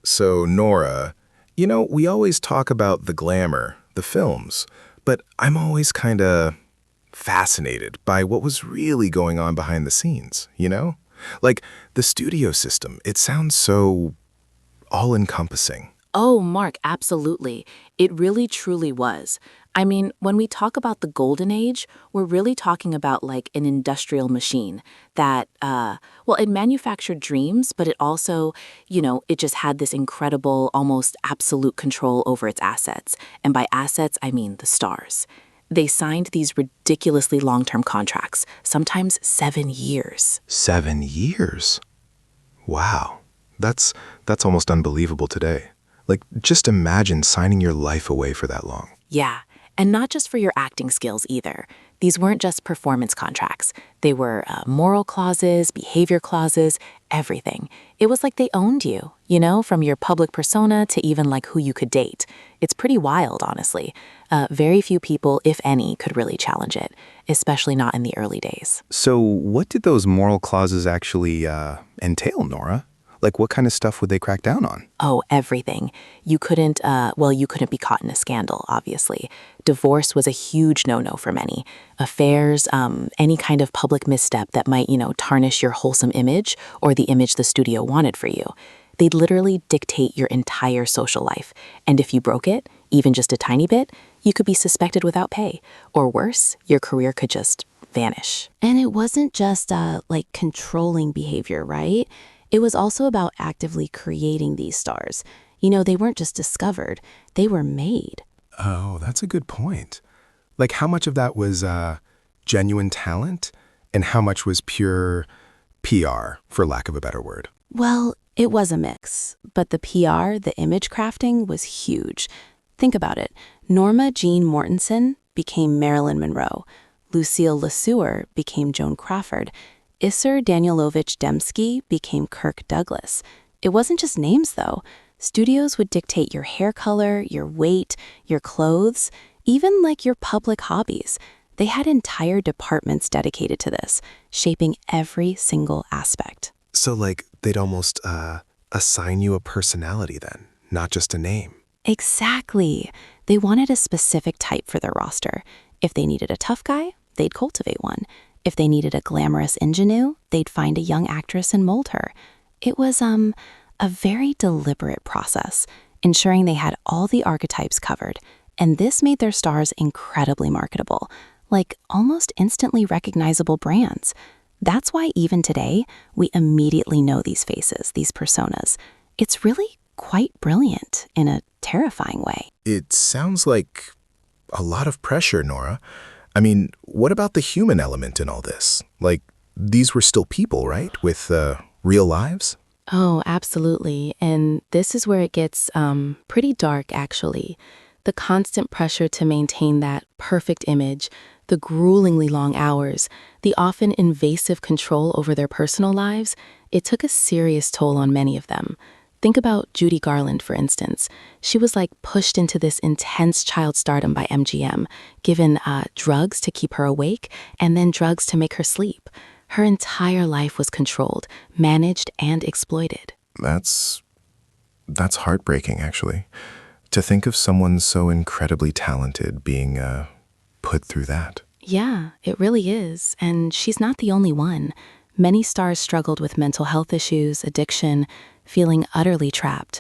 So, Nora, we always talk about the glamour, the films, but I'm always kind of fascinated by what was really going on behind the scenes? Like, the studio system, it sounds so all-encompassing. Oh, Mark, absolutely. It really truly was. I mean, when we talk about the golden age, we're really talking about like an industrial machine that, well, it manufactured dreams, but it also, it just had this incredible, almost absolute control over its assets. And by assets, I mean the stars. They signed these ridiculously long-term contracts, sometimes 7 years. 7 years? Wow. That's almost unbelievable today. Like, just imagine signing your life away for that long. Yeah, and not just for your acting skills either. These weren't just performance contracts. They were moral clauses, behavior clauses, everything. It was like they owned you, from your public persona to even like who you could date. It's pretty wild, honestly. Very few people, if any, could really challenge it, especially not in the early days. So what did those moral clauses actually entail, Nora? Like, what kind of stuff would they crack down on? Oh, everything. You couldn't be caught in a scandal, obviously. Divorce was a huge no-no for many. Affairs, any kind of public misstep that might, tarnish your wholesome image or the image the studio wanted for you. They'd literally dictate your entire social life. And if you broke it, even just a tiny bit, you could be suspected without pay. Or worse, your career could just vanish. And it wasn't just controlling behavior, right? It was also about actively creating these stars. They weren't just discovered, they were made. Oh, that's a good point. Like, how much of that was genuine talent and how much was pure PR, for lack of a better word? Well, it was a mix, but the PR, the image crafting, was huge. Think about it. Norma Jean Mortensen became Marilyn Monroe. Lucille LeSueur became Joan Crawford. Isser Danielovich Dembski became Kirk Douglas. It wasn't just names, though. Studios would dictate your hair color, your weight, your clothes, even like your public hobbies. They had entire departments dedicated to this, shaping every single aspect. So, like, they'd almost assign you a personality then, not just a name. Exactly. They wanted a specific type for their roster. If they needed a tough guy, they'd cultivate one. If they needed a glamorous ingenue, they'd find a young actress and mold her. It was a very deliberate process, ensuring they had all the archetypes covered, and this made their stars incredibly marketable, like almost instantly recognizable brands. That's why even today, we immediately know these faces, these personas. It's really quite brilliant in a terrifying way. It sounds like a lot of pressure, Nora. I mean, what about the human element in all this? Like, these were still people, right? With real lives? Oh, absolutely. And this is where it gets pretty dark, actually. The constant pressure to maintain that perfect image, the gruelingly long hours, the often invasive control over their personal lives, it took a serious toll on many of them. Think about Judy Garland, for instance. She was like pushed into this intense child stardom by MGM, given drugs to keep her awake and then drugs to make her sleep. Her entire life was controlled, managed, and exploited. That's heartbreaking, actually. To think of someone so incredibly talented being put through that. Yeah, it really is. And she's not the only one. Many stars struggled with mental health issues, addiction, feeling utterly trapped.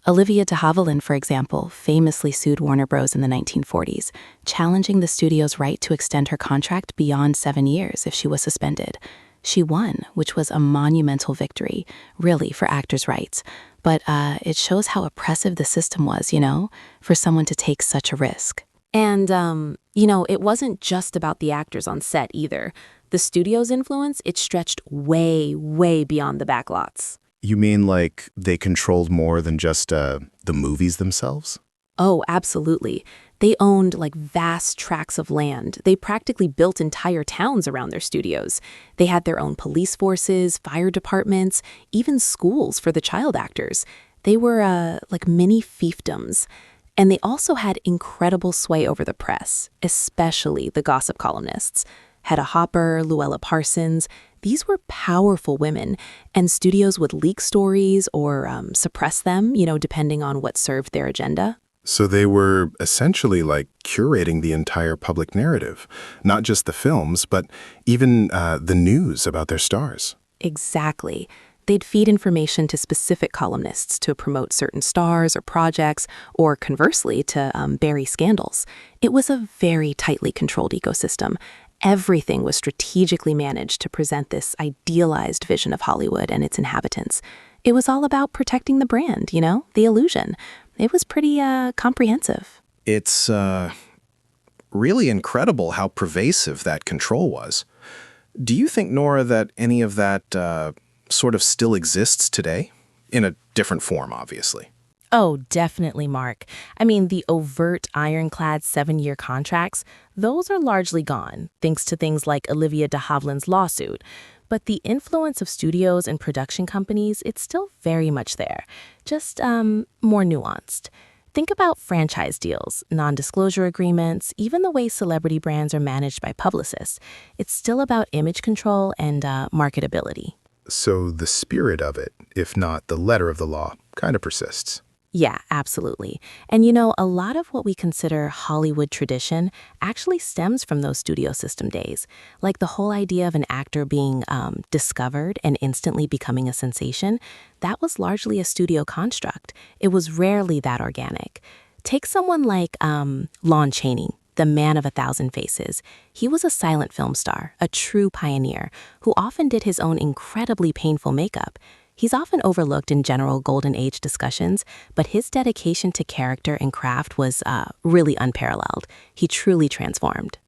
Olivia de Havilland, for example, famously sued Warner Bros. In the 1940s, challenging the studio's right to extend her contract beyond 7 years if she was suspended. She won, which was a monumental victory, really, for actors' rights. But it shows how oppressive the system was, for someone to take such a risk. And, it wasn't just about the actors on set either. The studio's influence, it stretched way, way beyond the backlots. You mean like they controlled more than just the movies themselves? Oh, absolutely. They owned like vast tracts of land. They practically built entire towns around their studios. They had their own police forces, fire departments, even schools for the child actors. They were like mini fiefdoms. And they also had incredible sway over the press, especially the gossip columnists. Hedda Hopper, Luella Parsons, These were powerful women, and studios would leak stories or suppress them, depending on what served their agenda. So they were essentially like curating the entire public narrative, not just the films, but even the news about their stars. Exactly. They'd feed information to specific columnists to promote certain stars or projects, or conversely, to bury scandals. It was a very tightly controlled ecosystem. Everything was strategically managed to present this idealized vision of Hollywood and its inhabitants. It was all about protecting the brand, the illusion. It was pretty comprehensive. It's really incredible how pervasive that control was. Do you think, Nora, that any of that sort of still exists today? In a different form, obviously. Oh, definitely, Mark. I mean, the overt ironclad 7-year contracts, those are largely gone, thanks to things like Olivia de Havilland's lawsuit. But the influence of studios and production companies, it's still very much there, just more nuanced. Think about franchise deals, non-disclosure agreements, even the way celebrity brands are managed by publicists. It's still about image control and marketability. So the spirit of it, if not the letter of the law, kind of persists. Yeah, absolutely. And a lot of what we consider Hollywood tradition actually stems from those studio system days. Like the whole idea of an actor being discovered and instantly becoming a sensation, that was largely a studio construct. It was rarely that organic. Take someone like Lon Chaney, the man of 1,000 faces. He was a silent film star, a true pioneer, who often did his own incredibly painful makeup. He's often overlooked in general Golden Age discussions, but his dedication to character and craft was really unparalleled. He truly transformed.